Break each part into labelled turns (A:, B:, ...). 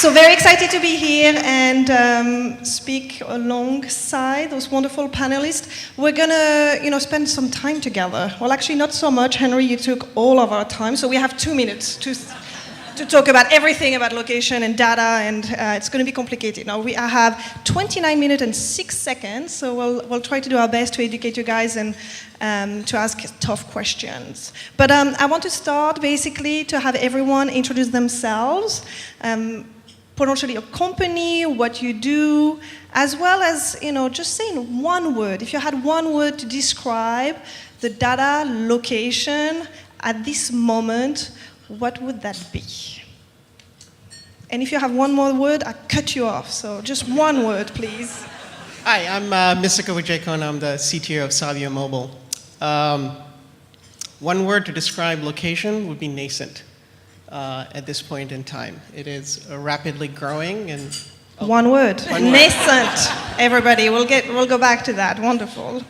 A: So very excited to be here and speak alongside those wonderful panelists. We're gonna, spend some time together. Well, actually, not so much. Henry, you took all of our time, so we have 2 minutes to talk about everything about location and data, and it's going to be complicated. Now I have 29 minutes and 6 seconds, so we'll try to do our best to educate you guys and to ask tough questions. But I want to start basically to have everyone introduce themselves, potentially a company, what you do, as well as just saying one word. If you had one word to describe the data location at this moment, what would that be? And if you have one more word, I cut you off. So just one word, please.
B: Hi, I'm Misaka Vijayakona. I'm the CTO of Savio Mobile. One word to describe location would be nascent at this point in time. It is rapidly growing and...
A: One word. Nascent. Everybody, we'll go back to that. Wonderful.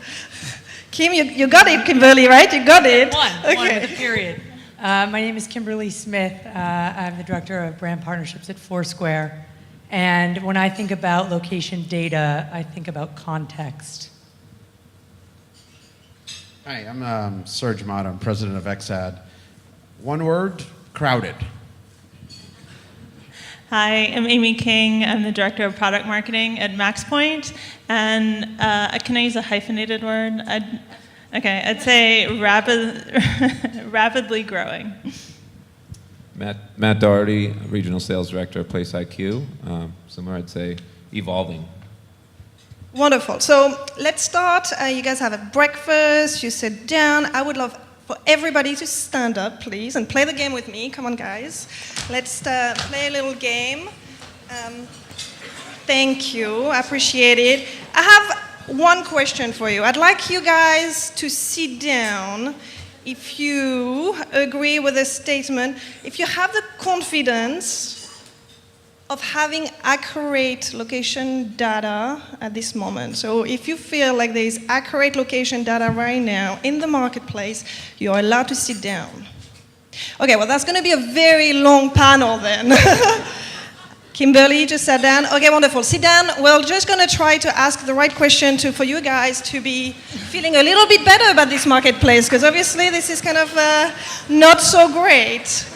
A: Kim, you got it, Kimberly, right? You got it.
C: One, period. My name is Kimberly Smith. I'm the Director of Brand Partnerships at Foursquare. And when I think about location data, I think about context.
D: Hi, I'm Serge Mata. I'm President of XAD. One word, crowded.
E: Hi, I'm Amy King. I'm the Director of Product Marketing at MaxPoint. And can I use a hyphenated word? I'd say rapidly growing.
F: Matt Doherty, Regional Sales Director of PlaceIQ. Similar, I'd say evolving.
A: Wonderful. So let's start. You guys have a breakfast. You sit down. I would love for everybody to stand up, please, and play the game with me. Come on, guys. Let's play a little game. Thank you. I appreciate it. I have one question for you. I'd like you guys to sit down if you agree with the statement, if you have the confidence of having accurate location data at this moment. So if you feel like there is accurate location data right now in the marketplace, you're allowed to sit down. Okay, well that's going to be a very long panel then. Kimberly just sat down. Okay, wonderful. Sit down. We're just going to try to ask the right question for you guys to be feeling a little bit better about this marketplace, because obviously this is kind of not so great.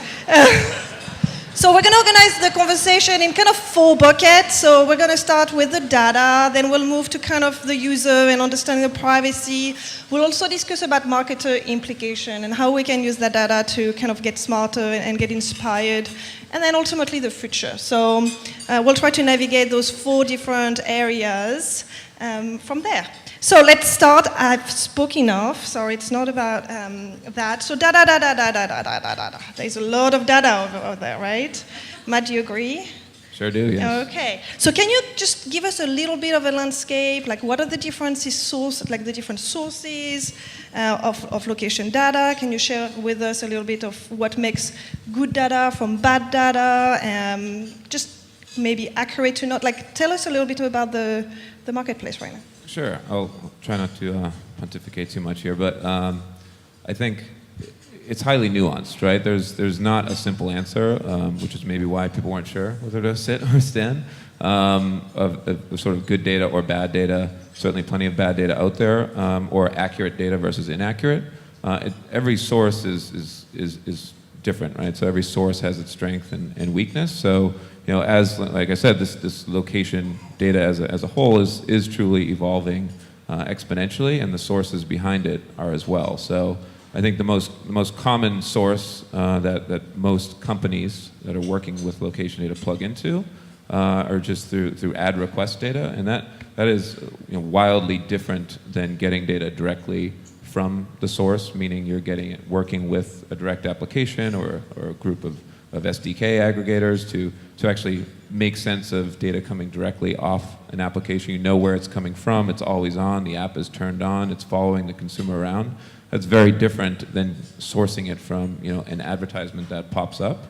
A: So we're going to organize the conversation in kind of 4 buckets. So we're going to start with the data, then we'll move to kind of the user and understanding the privacy. We'll also discuss about marketer implication and how we can use that data to kind of get smarter and get inspired. And then ultimately the future. So we'll try to navigate those 4 different areas from there. So let's start. I've spoken enough. Sorry, it's not about that. So data. There's a lot of data over there, right? Matt, do you agree?
F: Sure do, yes.
A: Okay. So can you just give us a little bit of a landscape? Like what are the differences, the different sources of location data? Can you share with us a little bit of what makes good data from bad data? Just maybe accurate to not, tell us a little bit about the marketplace right now.
F: Sure. I'll try not to pontificate too much here, but I think it's highly nuanced, right? There's not a simple answer, which is maybe why people weren't sure whether to sit or stand, of sort of good data or bad data. Certainly plenty of bad data out there, or accurate data versus inaccurate. Every source is different, right? So every source has its strength and weakness. So as like I said, this location data as a whole is truly evolving exponentially, and the sources behind it are as well. So I think the most common source that most companies that are working with location data plug into are just through ad request data, and that is wildly different than getting data directly from the source, meaning you're getting it working with a direct application or a group of SDK aggregators to actually make sense of data coming directly off an application. You know where it's coming from, it's always on, the app is turned on, it's following the consumer around. That's very different than sourcing it from an advertisement that pops up.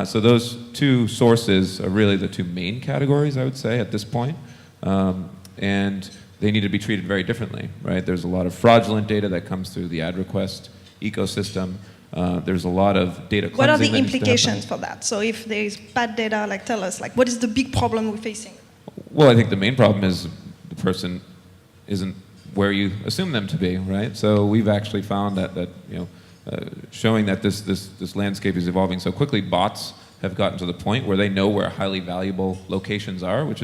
F: So those 2 sources are really the 2 main categories, I would say, at this point. And they need to be treated very differently, right? There's a lot of fraudulent data that comes through the ad request ecosystem. there's a lot of data cleansing.
A: What are
F: that
A: the
F: needs to
A: implications
F: happen.
A: for that? So if there is bad data, like tell us, like what is the big problem we're facing?
F: Well, I think the main problem is the person isn't where you assume them to be, right? So we've actually found that showing that this landscape is evolving so quickly, bots have gotten to the point where they know where highly valuable locations are, which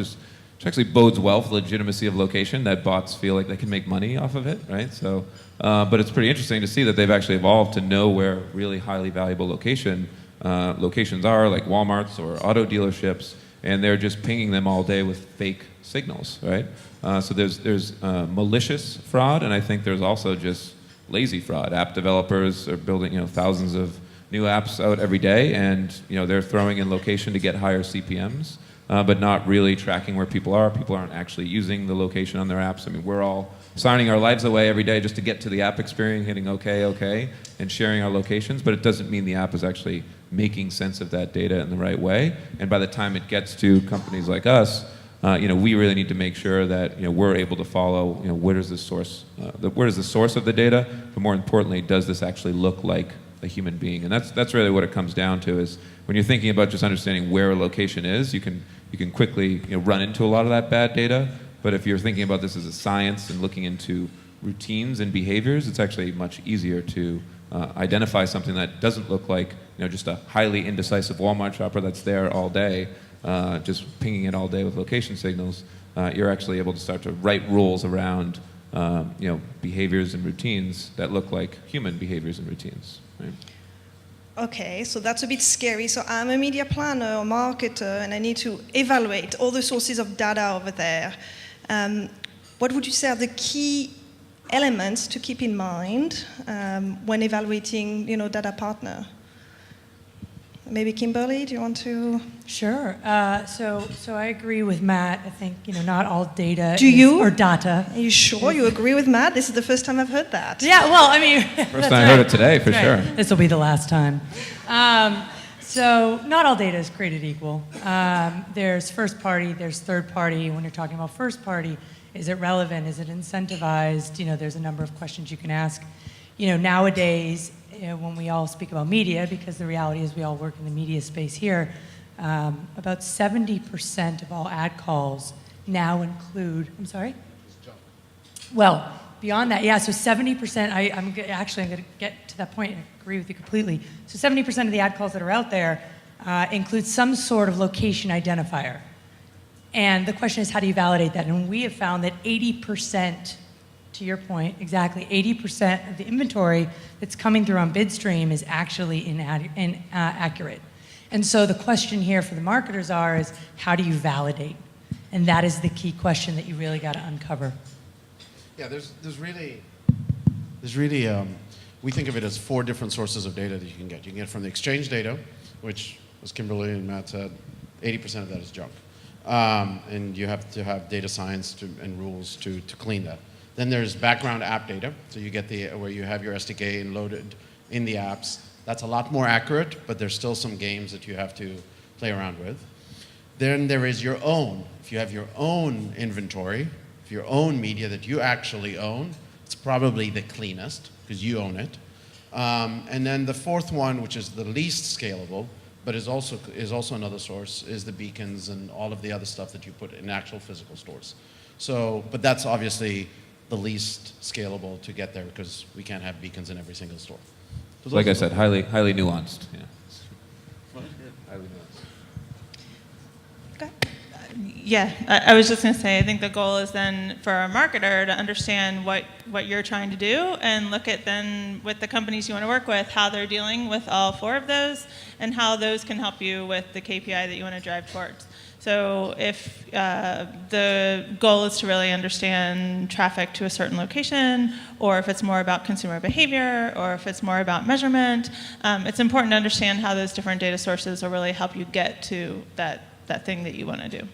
F: actually bodes well for the legitimacy of location, that bots feel like they can make money off of it, right? So, but it's pretty interesting to see that they've actually evolved to know where really highly valuable locations are, like Walmarts or auto dealerships, and they're just pinging them all day with fake signals, right? So there's malicious fraud, and I think there's also just lazy fraud. App developers are building thousands of new apps out every day, and they're throwing in location to get higher CPMs, but not really tracking where people are. People aren't actually using the location on their apps. I mean, we're all signing our lives away every day just to get to the app experience, hitting OK, and sharing our locations, but it doesn't mean the app is actually making sense of that data in the right way. And by the time it gets to companies like us, we really need to make sure that we're able to follow where is the source of the data, but more importantly, does this actually look like a human being? And that's really what it comes down to. Is when you're thinking about just understanding where a location is, you can quickly run into a lot of that bad data. But if you're thinking about this as a science and looking into routines and behaviors, it's actually much easier to identify something that doesn't look like just a highly indecisive Walmart shopper that's there all day, just pinging it all day with location signals. You're actually able to start to write rules around behaviors and routines that look like human behaviors and routines. Right?
A: Okay, so that's a bit scary. So I'm a media planner or marketer, and I need to evaluate all the sources of data over there. What would you say are the key elements to keep in mind when evaluating, data partner? Maybe Kimberly, do you want to?
C: Sure. So I agree with Matt. I think not all data or data.
A: Are you sure you agree with Matt? This is the first time I've heard that.
C: Yeah. Well, I mean,
F: First time I heard it today, for sure.
C: This will be the last time. So not all data is created equal. There's first party, there's third party. When you're talking about first party, is it relevant? Is it incentivized? There's a number of questions you can ask. Nowadays, when we all speak about media, because the reality is we all work in the media space here, about 70% of all ad calls now include, I'm sorry? Well, beyond that, yeah, so 70%, I'm going to get to that point and agree with you completely. So 70% of the ad calls that are out there include some sort of location identifier. And the question is, how do you validate that? And we have found that 80%, to your point, exactly, 80% of the inventory that's coming through on Bidstream is actually inaccurate. And so the question here for the marketers is, how do you validate? And that is the key question that you really got to uncover.
D: Yeah, there's really, we think of it as 4 different sources of data that you can get. You can get from the exchange data, which, as Kimberly and Matt said, 80% of that is junk. And you have to have data science and rules to clean that. Then there's background app data, so you get where you have your SDK loaded in the apps. That's a lot more accurate, but there's still some games that you have to play around with. Then there is your own. If you have your own inventory, if your own media that you actually own, it's probably the cleanest because you own it. And then the fourth one, which is the least scalable, but is also another source, is the beacons and all of the other stuff that you put in actual physical stores. So, but that's obviously the least scalable to get there because we can't have beacons in every single store. So
F: like I said, highly nuanced. Yeah. Highly nuanced.
A: Okay.
E: Yeah, I was just going to say, I think the goal is then for a marketer to understand what you're trying to do and look at then with the companies you want to work with, how they're dealing with all 4 of those and how those can help you with the KPI that you want to drive towards. So if the goal is to really understand traffic to a certain location, or if it's more about consumer behavior, or if it's more about measurement, it's important to understand how those different data sources will really help you get to that thing that you want to do.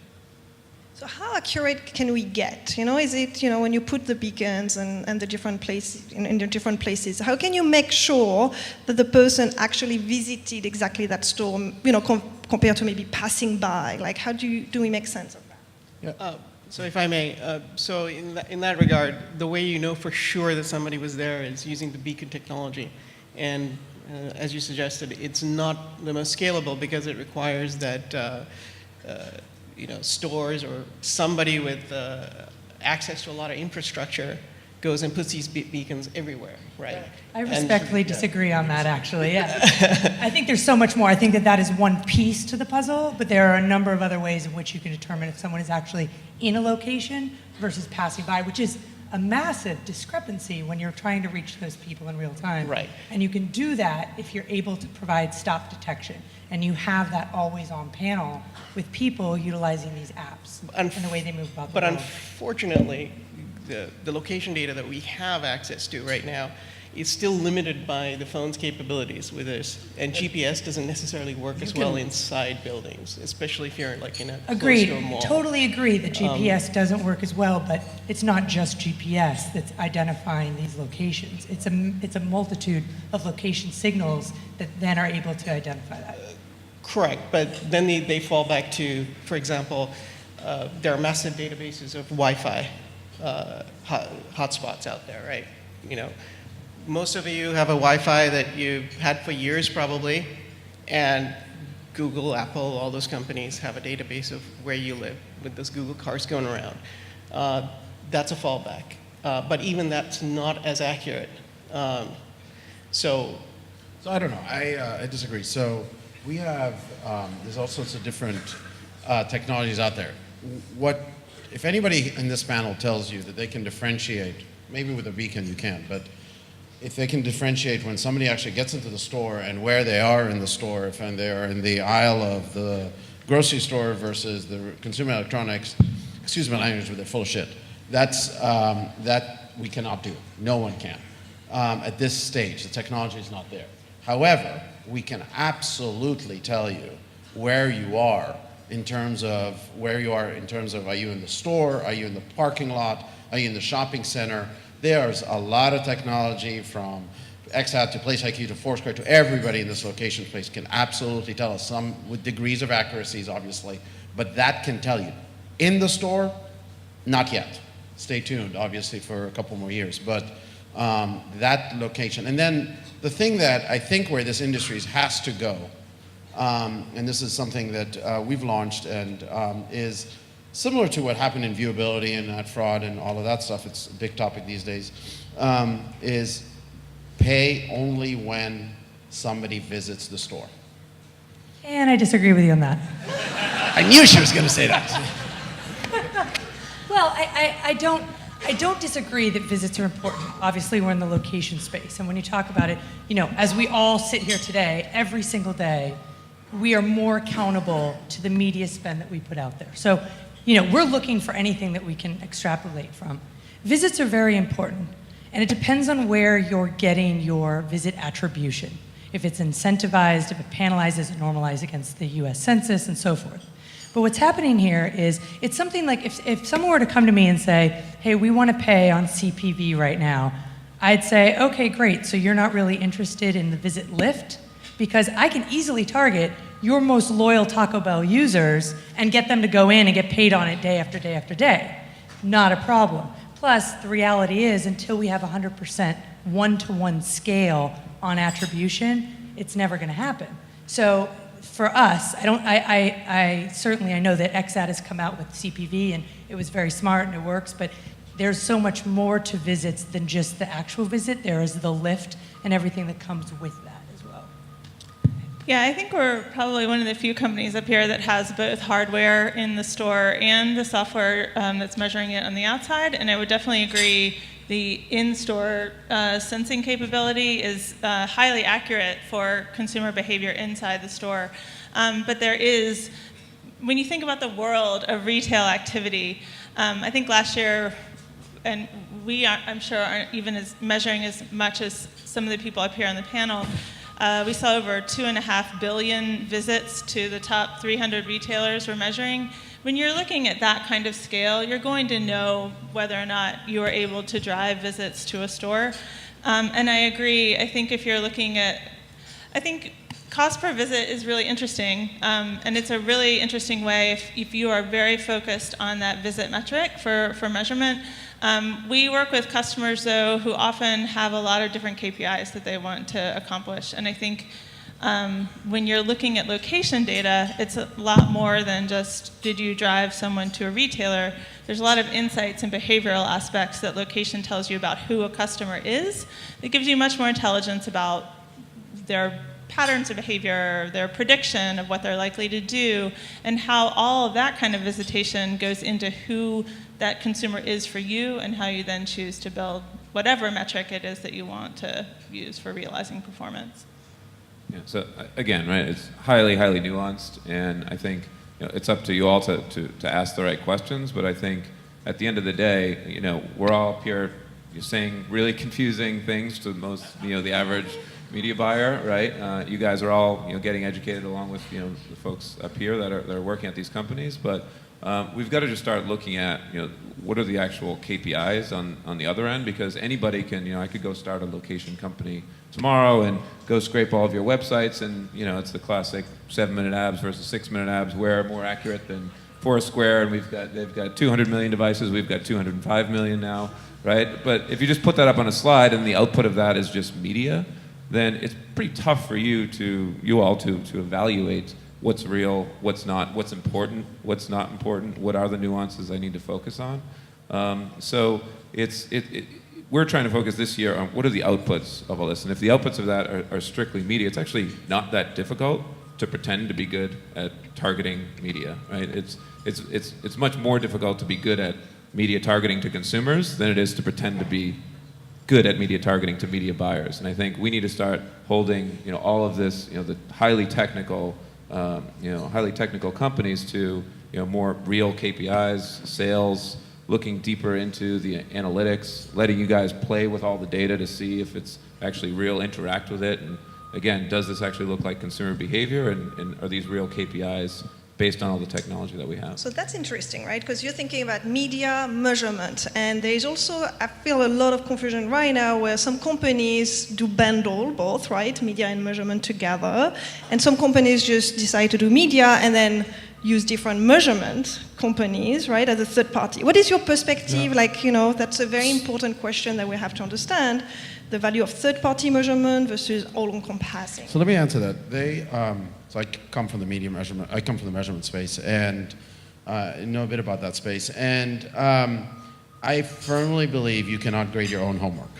A: So how accurate can we get? Is it, when you put the beacons and the different places, in the different places, how can you make sure that the person actually visited exactly that store, compared to maybe passing by? Like, how do we make sense of that?
B: Yeah. So if I may, so in that regard, the way you know for sure that somebody was there is using the beacon technology. And as you suggested, it's not the most scalable because it requires that stores or somebody with access to a lot of infrastructure goes and puts these beacons everywhere, right?
C: I respectfully disagree on that, actually. Yeah. I think there's so much more. I think that is one piece to the puzzle, but there are a number of other ways in which you can determine if someone is actually in a location versus passing by, which is a massive discrepancy when you're trying to reach those people in real time.
B: Right.
C: And you can do that if you're able to provide stop detection, and you have that always on panel with people utilizing these apps and the way they move about the
B: But
C: world.
B: unfortunately, the location data that we have access to right now is still limited by the phone's capabilities with this, and GPS doesn't necessarily work as well inside buildings, especially if you're like in a
C: Agreed.
B: close to a mall.
C: Totally agree that GPS doesn't work as well, but it's not just GPS that's identifying these locations. It's a multitude of location signals that then are able to identify that.
B: Correct, but then they fall back to, for example, there are massive databases of Wi-Fi hotspots out there, right? Most of you have a Wi-Fi that you've had for years probably, and Google, Apple, all those companies have a database of where you live with those Google cars going around. That's a fallback, but even that's not as accurate. So
D: I don't know. I disagree. So we have there's all sorts of different technologies out there. If anybody in this panel tells you that they can differentiate, maybe with a beacon you can, but if they can differentiate when somebody actually gets into the store and where they are in the store, if they are in the aisle of the grocery store versus the consumer electronics, excuse my language, but they're full of shit. That we cannot do. No one can. At this stage, the technology is not there. However, we can absolutely tell you where you are in terms of are you in the store, are you in the parking lot, are you in the shopping center? There's a lot of technology from XAT to PlaceIQ to Foursquare to everybody in this location space can absolutely tell us, some with degrees of accuracies obviously, but that can tell you. In the store, not yet. Stay tuned obviously for a couple more years, but that location. And then the thing that I think where this industry has to go, and this is something that we've launched and is similar to what happened in viewability and ad fraud and all of that stuff, it's a big topic these days, is pay only when somebody visits the store.
C: And I disagree with you on that.
D: I knew she was going to say that.
C: Well, I don't disagree that visits are important. Obviously, we're in the location space. And when you talk about it, as we all sit here today, every single day, we are more accountable to the media spend that we put out there. So, we're looking for anything that we can extrapolate from. Visits are very important. And it depends on where you're getting your visit attribution. If it's incentivized, if it penalizes and normalized against the US Census and so forth. But what's happening here is, it's something like if someone were to come to me and say, hey, we want to pay on CPV right now, I'd say, okay, great, so you're not really interested in the visit lift? Because I can easily target your most loyal Taco Bell users and get them to go in and get paid on it day after day after day. Not a problem. Plus, the reality is, until we have 100% one-to-one scale on attribution, it's never going to happen. So for us, I certainly know that XAT has come out with CPV and it was very smart and it works, but there's so much more to visits than just the actual visit. There is the lift and everything that comes with that as well.
E: Yeah, I think we're probably one of the few companies up here that has both hardware in the store and the software that's measuring it on the outside, and I would definitely agree the in-store sensing capability is highly accurate for consumer behavior inside the store. But there is, when you think about the world of retail activity, I think last year, and we, I'm sure, aren't even measuring as much as some of the people up here on the panel, we saw over 2.5 billion visits to the top 300 retailers we're measuring. When you're looking at that kind of scale, you're going to know whether or not you are able to drive visits to a store. And I agree, I think if you're looking at, I think cost per visit is really interesting, and it's a really interesting way if you are very focused on that visit metric for measurement. We work with customers, though, who often have a lot of different KPIs that they want to accomplish. And I think when you're looking at location data, it's a lot more than just did you drive someone to a retailer. There's a lot of insights and behavioral aspects that location tells you about who a customer is. It gives you much more intelligence about their patterns of behavior, their prediction of what they're likely to do, and how all of that kind of visitation goes into who that consumer is for you and how you then choose to build whatever metric it is that you want to use for realizing performance.
F: Yeah, so again, right, it's highly, highly nuanced, and I think it's up to you all to ask the right questions, but I think at the end of the day, we're all up here saying really confusing things to most, the average media buyer, right? You guys are all, getting educated along with, the folks up here that are working at these companies, but we've got to just start looking at, what are the actual KPIs on the other end, because anybody can, I could go start a location company tomorrow and go scrape all of your websites, and, it's the classic 7-minute abs versus 6-minute abs, where more accurate than Foursquare, and they've got 200 million devices, we've got 205 million now, right? But if you just put that up on a slide and the output of that is just media, then it's pretty tough for you all to evaluate what's real, what's not, what's important, what's not important, what are the nuances I need to focus on. So we're trying to focus this year on what are the outputs of all this, and if the outputs of that are strictly media, it's actually not that difficult to pretend to be good at targeting media, right? It's much more difficult to be good at media targeting to consumers than it is to pretend to be good at media targeting to media buyers. And I think we need to start holding, all of this, the highly technical companies to, more real KPIs, sales, looking deeper into the analytics, letting you guys play with all the data to see if it's actually real, interact with it. And again, does this actually look like consumer behavior, and are these real KPIs based on all the technology that we have?
A: So that's interesting, right? Because you're thinking about media measurement, and there is also, I feel, a lot of confusion right now where some companies do bundle both, right? Media and measurement together, and some companies just decide to do media and then use different measurement companies, right, as a third party. What is your perspective?
D: Yeah.
A: That's a very important question that we have to understand, the value of third-party measurement versus all-encompassing.
D: So let me answer that. So I come from the media measurement. I come from the measurement space, and know a bit about that space. And I firmly believe you cannot grade your own homework.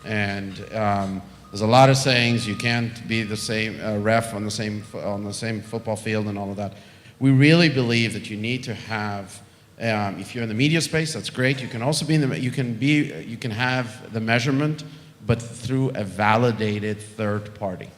D: And there's a lot of sayings. You can't be the same ref on the same football field and all of that. We really believe that you need to have. If you're in the media space, that's great. You can also be you can have the measurement, but through a validated third party.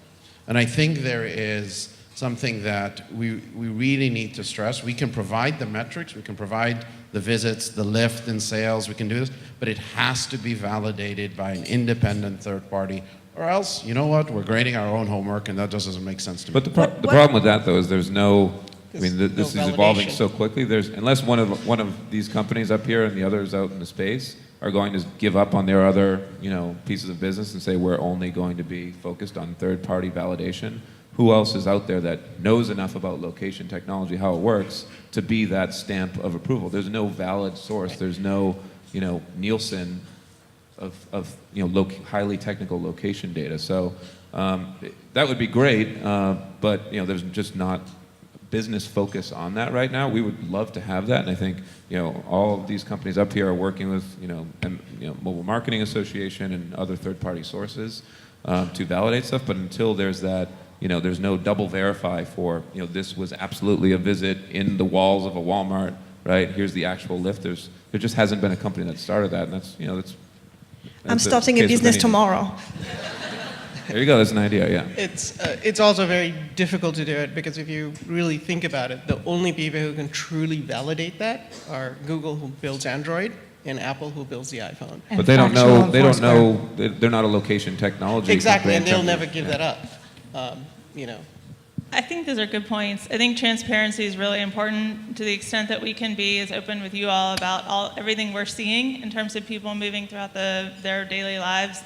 D: And I think there is something that we really need to stress. We can provide the metrics, we can provide the visits, the lift in sales, we can do this, but it has to be validated by an independent third party, or else, you know what, we're grading our own homework, and that just doesn't make sense to me.
F: But the problem with that, though, is there's no, this
B: no
F: is evolving
B: validation.
F: so quickly. Unless one of these companies up here and the others out in the space are going to give up on their other, pieces of business and say we're only going to be focused on third-party validation, who else is out there that knows enough about location technology, how it works, to be that stamp of approval? There's no valid source. There's no, Nielsen of highly technical location data. So that would be great, but there's just not business focus on that right now. We would love to have that, and I think all of these companies up here are working with Mobile Marketing Association and other third-party sources to validate stuff. But until there's that, there's no double verify for this was absolutely a visit in the walls of a Walmart, right? Here's the actual lift. There just hasn't been a company that started that, and that's
A: I'm starting a business tomorrow.
F: There you go. That's an idea. Yeah.
B: It's also very difficult to do it because if you really think about it, the only people who can truly validate that are Google, who builds Android, and Apple, who builds the iPhone.
F: But they don't know. They don't know. They're not a location technology.
B: Exactly, and
F: company.
B: they'll never give that up.
E: I think those are good points. I think transparency is really important to the extent that we can be as open with you all about everything we're seeing in terms of people moving throughout their daily lives.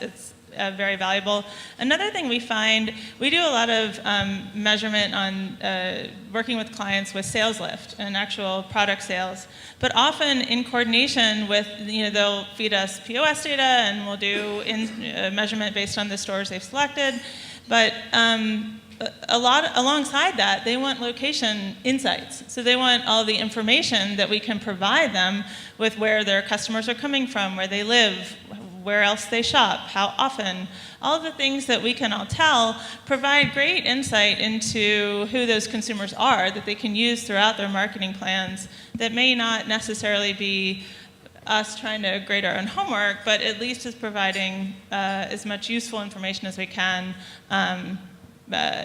E: very valuable. Another thing we find, we do a lot of measurement on working with clients with sales lift and actual product sales, but often in coordination with, they'll feed us POS data and we'll do measurement based on the stores they've selected, but alongside that, they want location insights. So they want all the information that we can provide them with where their customers are coming from, where they live, where else they shop, how often. All of the things that we can all tell provide great insight into who those consumers are that they can use throughout their marketing plans that may not necessarily be us trying to grade our own homework, but at least is providing as much useful information as we can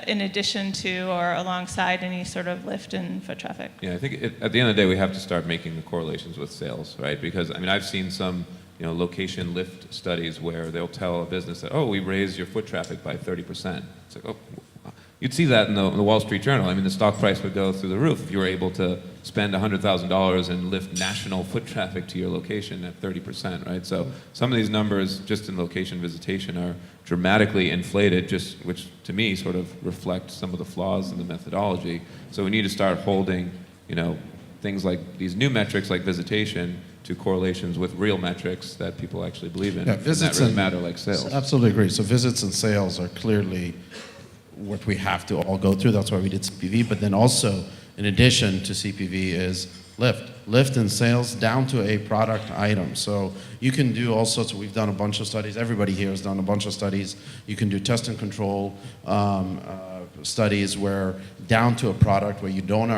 E: in addition to or alongside any sort of lift in foot traffic.
F: Yeah, I think at the end of the day, we have to start making the correlations with sales, right? Because, I've seen some, location lift studies where they'll tell a business that, oh, we raised your foot traffic by 30%. It's like, oh, you'd see that in the Wall Street Journal. The stock price would go through the roof if you were able to spend $100,000 and lift national foot traffic to your location at 30%, right? So some of these numbers just in location visitation are dramatically inflated, which to me sort of reflect some of the flaws in the methodology. So we need to start holding, things like these new metrics like visitation to correlations with real metrics that people actually believe in.
D: Yeah, visits
F: and that really matter like sales.
D: Absolutely agree. So visits and sales are clearly what we have to all go through. That's why we did CPV. But then also, in addition to CPV, is lift in sales down to a product item. So you can do all sorts. We've done a bunch of studies. Everybody here has done a bunch of studies. You can do test and control studies where down to a product where you don't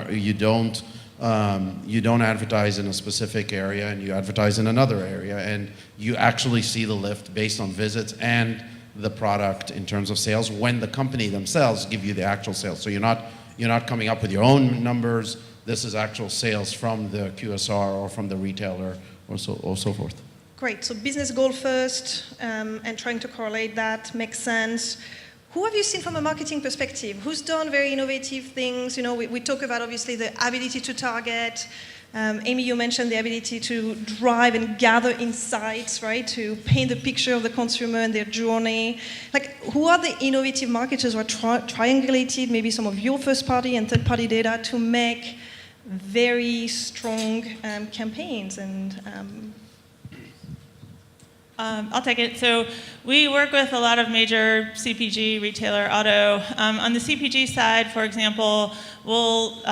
D: advertise in a specific area and you advertise in another area, and you actually see the lift based on visits and the product in terms of sales when the company themselves give you the actual sales. So you're not coming up with your own numbers. This is actual sales from the QSR or from the retailer or so forth.
A: Great. So business goal first, and trying to correlate that makes sense. Who have you seen from a marketing perspective? Who's done very innovative things? We talk about obviously the ability to target. Amy, you mentioned the ability to drive and gather insights, right? To paint the picture of the consumer and their journey. Who are the innovative marketers who are triangulated maybe some of your first-party and third-party data to make very strong campaigns and
E: I'll take it. So we work with a lot of major CPG, retailer, auto. On the CPG side, for example, we'll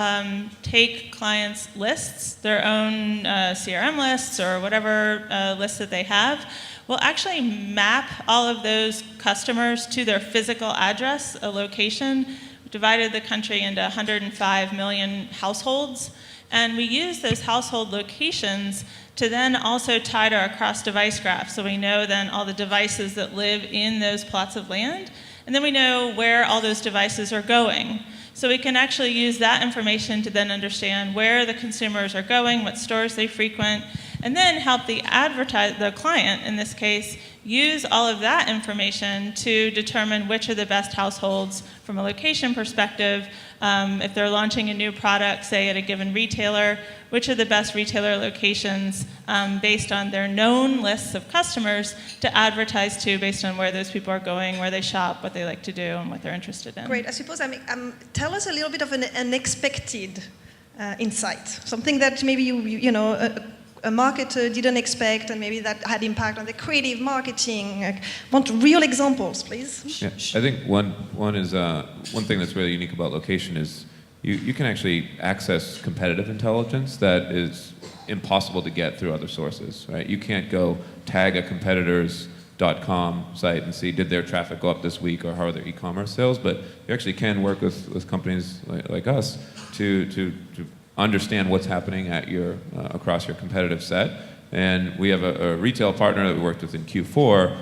E: take clients' lists, their own CRM lists or whatever lists that they have. We'll actually map all of those customers to their physical address, a location. We've divided the country into 105 million households. And we use those household locations to then also tie to our cross-device graph. So we know then all the devices that live in those plots of land, and then we know where all those devices are going. So we can actually use that information to then understand where the consumers are going, what stores they frequent, and then help the client, in this case, use all of that information to determine which are the best households from a location perspective. If they're launching a new product, say at a given retailer, which are the best retailer locations based on their known lists of customers to advertise to based on where those people are going, where they shop, what they like to do, and what they're interested in.
A: Great. I suppose, tell us a little bit of an unexpected insight, something that maybe a marketer didn't expect, and maybe that had impact on the creative marketing. I want real examples, please.
F: Yeah, I think one thing that's really unique about location is you can actually access competitive intelligence that is impossible to get through other sources, right? You can't go tag a competitor's .com site and see did their traffic go up this week or how are their e-commerce sales, but you actually can work with companies like us to understand what's happening at across your competitive set. And we have a retail partner that we worked with in Q4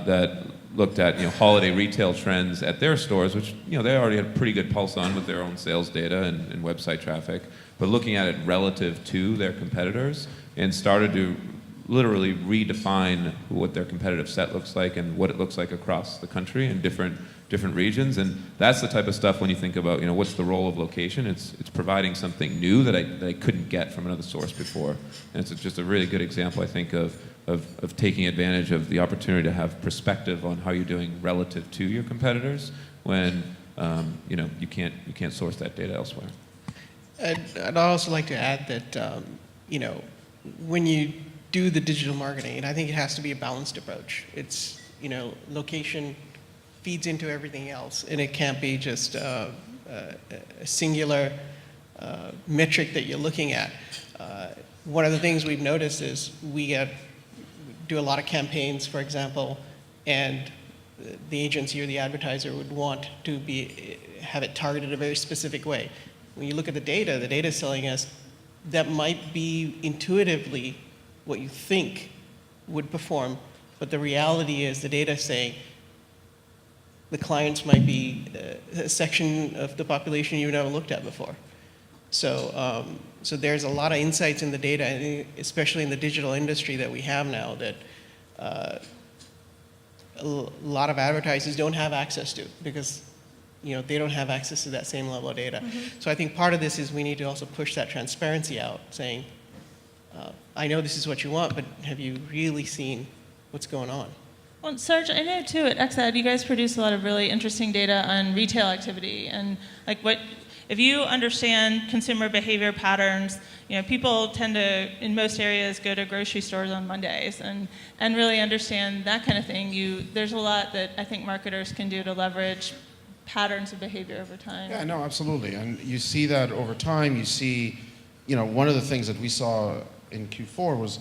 F: that looked at holiday retail trends at their stores, which they already had a pretty good pulse on with their own sales data and website traffic, but looking at it relative to their competitors and started to literally redefine what their competitive set looks like and what it looks like across the country in different different regions, and that's the type of stuff when you think about, what's the role of location. It's providing something new that I couldn't get from another source before, and it's just a really good example, I think, of taking advantage of the opportunity to have perspective on how you're doing relative to your competitors when you can't source that data elsewhere.
B: I'd also like to add that when you do the digital marketing, and I think it has to be a balanced approach. It's location feeds into everything else, and it can't be just a singular metric that you're looking at. One of the things we've noticed is we do a lot of campaigns, for example, and the agency or the advertiser would want to have it targeted a very specific way. When you look at the data is telling us that might be intuitively what you think would perform, but the reality is the data is saying the clients might be a section of the population you've never looked at before. So there's a lot of insights in the data, and especially in the digital industry that we have now, that a lot of advertisers don't have access to, because they don't have access to that same level of data. So I think part of this is we need to also push that transparency out, saying, I know this is what you want, but have you really seen what's going on?
E: Well, Serge, I know too at XAD you guys produce a lot of really interesting data on retail activity, and if you understand consumer behavior patterns, people tend to, in most areas, go to grocery stores on Mondays, and really understand that kind of thing. There's a lot that I think marketers can do to leverage patterns of behavior over time.
D: Yeah, no, absolutely. And you see that over time. You see, one of the things that we saw in Q4 was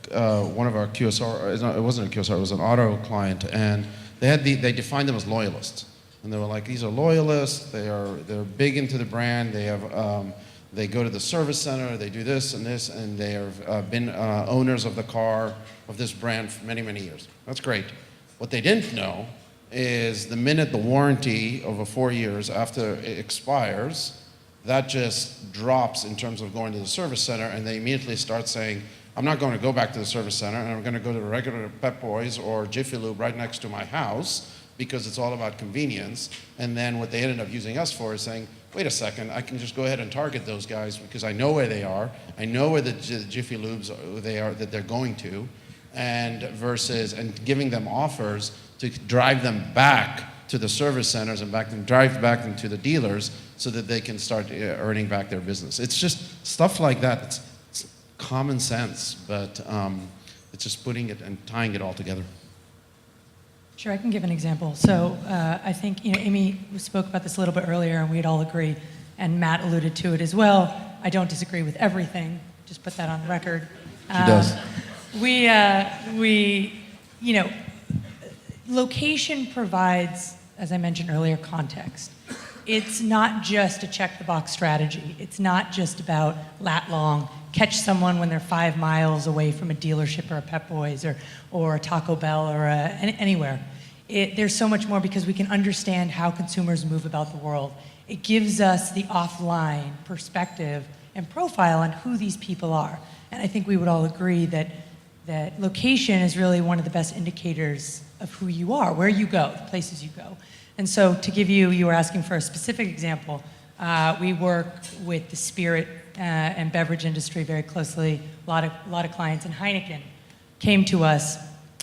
D: one of our QSR, it wasn't a QSR, it was an auto client, and they defined them as loyalists. And they were like, these are loyalists, they're big into the brand, they go to the service center, they do this, and they have been owners of the car of this brand for many, many years. That's great. What they didn't know is the minute the warranty over 4 years after it expires, that just drops in terms of going to the service center, and they immediately start saying, I'm not going to go back to the service center, and I'm going to go to the regular Pep Boys or Jiffy Lube right next to my house, because it's all about convenience. And then what they ended up using us for is saying, wait a second, I can just go ahead and target those guys because I know where they are, I know where the Jiffy Lubes that they're going to, and giving them offers to drive them back to the service centers and drive back them to the dealers so that they can start earning back their business. It's just stuff like that. It's common sense, but it's just putting it and tying it all together.
C: Sure, I can give an example. So I think Amy spoke about this a little bit earlier, and we'd all agree, and Matt alluded to it as well. I don't disagree with everything. Just put that on the record.
D: She does.
C: Location provides, as I mentioned earlier, context. It's not just a check-the-box strategy. It's not just about lat long, catch someone when they're 5 miles away from a dealership or a Pep Boys or a Taco Bell or anywhere. There's so much more because we can understand how consumers move about the world. It gives us the offline perspective and profile on who these people are. And I think we would all agree that location is really one of the best indicators of who you are, where you go, the places you go. And so to give you were asking for a specific example, we work with the spirit and beverage industry very closely. A lot of clients, and Heineken came to us.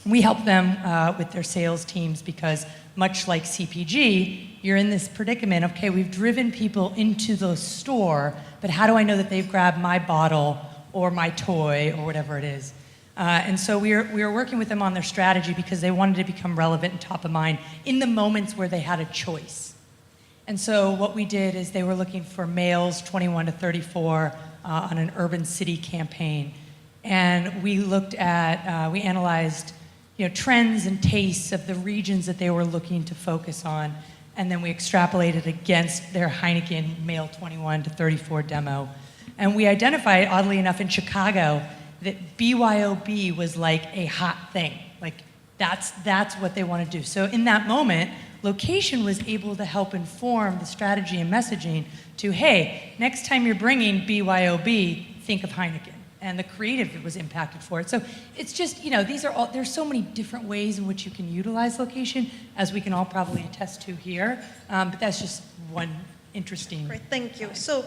C: We help them with their sales teams because much like CPG, you're in this predicament, okay, we've driven people into the store, but how do I know that they've grabbed my bottle or my toy or whatever it is? And so we were working with them on their strategy because they wanted to become relevant and top of mind in the moments where they had a choice. And so what we did is they were looking for males 21 to 34 on an urban city campaign. And we looked at, we analyzed trends and tastes of the regions that they were looking to focus on. And then we extrapolated against their Heineken male 21 to 34 demo. And we identified, oddly enough, in Chicago, that BYOB was like a hot thing. Like that's what they want to do. So in that moment, location was able to help inform the strategy and messaging to, hey, next time you're bringing BYOB, think of Heineken. and the creative that was impacted for it. So it's just, these are all, there's so many different ways in which you can utilize location, as we can all probably attest to here. But that's just one interesting.
A: Great, thank you. So,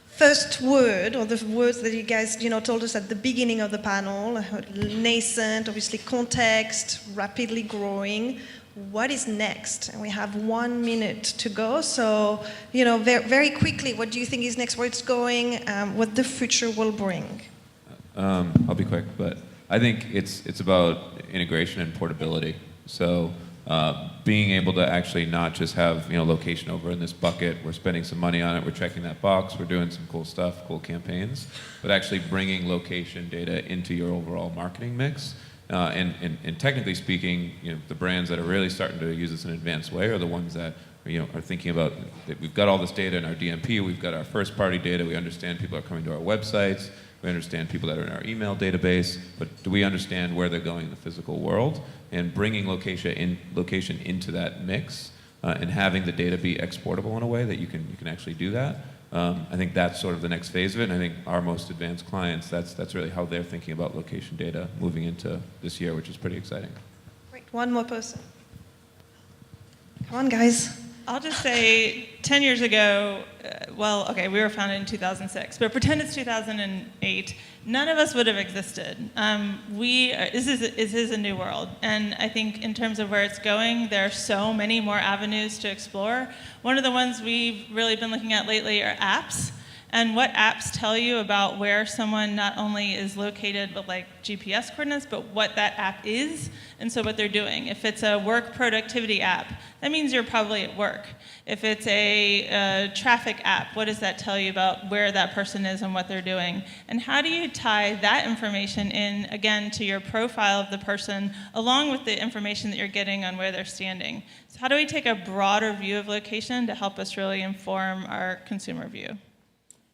A: first word, or the words that you guys, told us at the beginning of the panel, nascent, obviously context, rapidly growing. What is next? And we have 1 minute to go. So, very, very quickly, what do you think is next? Where it's going? What the future will bring?
F: I'll be quick, but I think it's about integration and portability. So being able to actually not just have location over in this bucket, we're spending some money on it, we're checking that box, we're doing some cool stuff, cool campaigns, but actually bringing location data into your overall marketing mix. And technically speaking, the brands that are really starting to use this in an advanced way are the ones that are thinking about that we've got all this data in our DMP, we've got our first-party data, we understand people are coming to our websites, we understand people that are in our email database, but do we understand where they're going in the physical world? And bringing location into that mix and having the data be exportable in a way that you can actually do that. I think that's sort of the next phase of it, and I think our most advanced clients, that's really how they're thinking about location data moving into this year, which is pretty exciting.
A: Great, one more person. Come on, guys.
E: I'll just say 10 years ago, we were founded in 2006, but pretend it's 2008, none of us would have existed. This is a new world, and I think in terms of where it's going, there are so many more avenues to explore. One of the ones we've really been looking at lately are apps, and what apps tell you about where someone not only is located with like GPS coordinates, but what that app is, and so what they're doing. If it's a work productivity app, that means you're probably at work. If it's a traffic app, what does that tell you about where that person is and what they're doing? And how do you tie that information in, again, to your profile of the person, along with the information that you're getting on where they're standing? So how do we take a broader view of location to help us really inform our consumer view?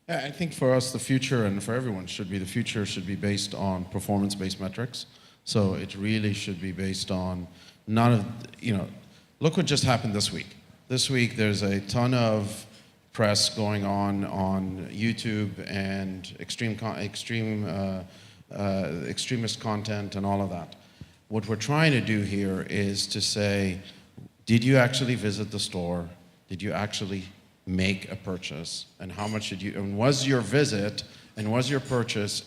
D: Yeah, I think for us, the future, and for everyone, the future should be based on performance-based metrics. So it really should be based on look what just happened this week. This week, there's a ton of press going on YouTube and extremist content and all of that. What we're trying to do here is to say, did you actually visit the store? Did you actually make a purchase? And how much did you, and was your visit and was your purchase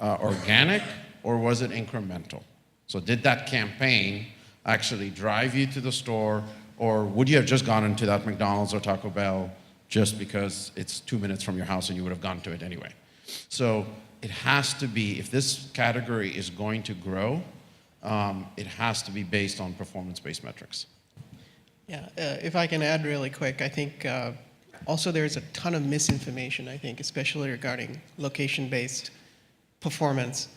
D: organic or was it incremental? So did that campaign actually drive you to the store, or would you have just gone into that McDonald's or Taco Bell just because it's 2 minutes from your house and you would have gone to it anyway? So it has to be, if this category is going to grow, it has to be based on performance-based metrics.
B: Yeah, if I can add really quick, I think also there's a ton of misinformation, I think, especially regarding location-based performance.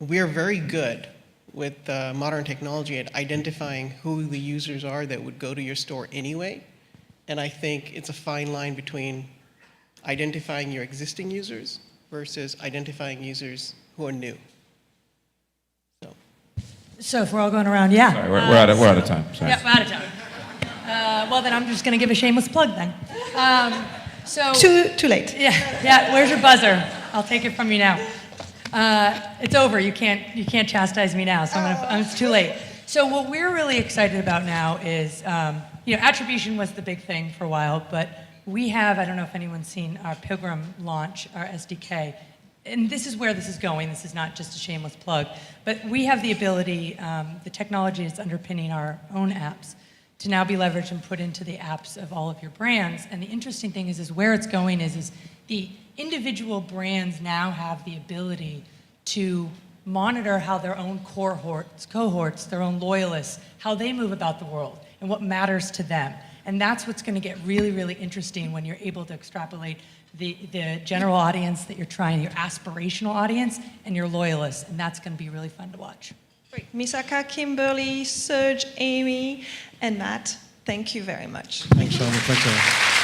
B: We're very good with modern technology at identifying who the users are that would go to your store anyway. And I think it's a fine line between identifying your existing users versus identifying users who are new.
C: So if we're all going around, yeah.
F: Sorry, we're out of time. Sorry.
C: Yeah, we're out of time. Well, then I'm just going to give a shameless plug then.
A: Too late.
C: Yeah. Where's your buzzer? I'll take it from you now. It's over. You can't chastise me now. So it's too late. So what we're really excited about now is, attribution was the big thing for a while, but we have, I don't know if anyone's seen our Pilgrim launch, our SDK. And this is where this is going. This is not just a shameless plug. But we have the ability, the technology is underpinning our own apps, to now be leveraged and put into the apps of all of your brands. And the interesting thing is where it's going is the individual brands now have the ability to monitor how their own cohorts, their own loyalists, how they move about the world and what matters to them. And that's what's going to get really, really interesting when you're able to extrapolate the general audience that you're trying, your aspirational audience, and your loyalists. And that's going to be really fun to watch.
A: Great. Misaka, Kimberly, Serge, Amy, and Matt, thank you very much.
D: Thanks, Charlotte. Thanks, Charlotte.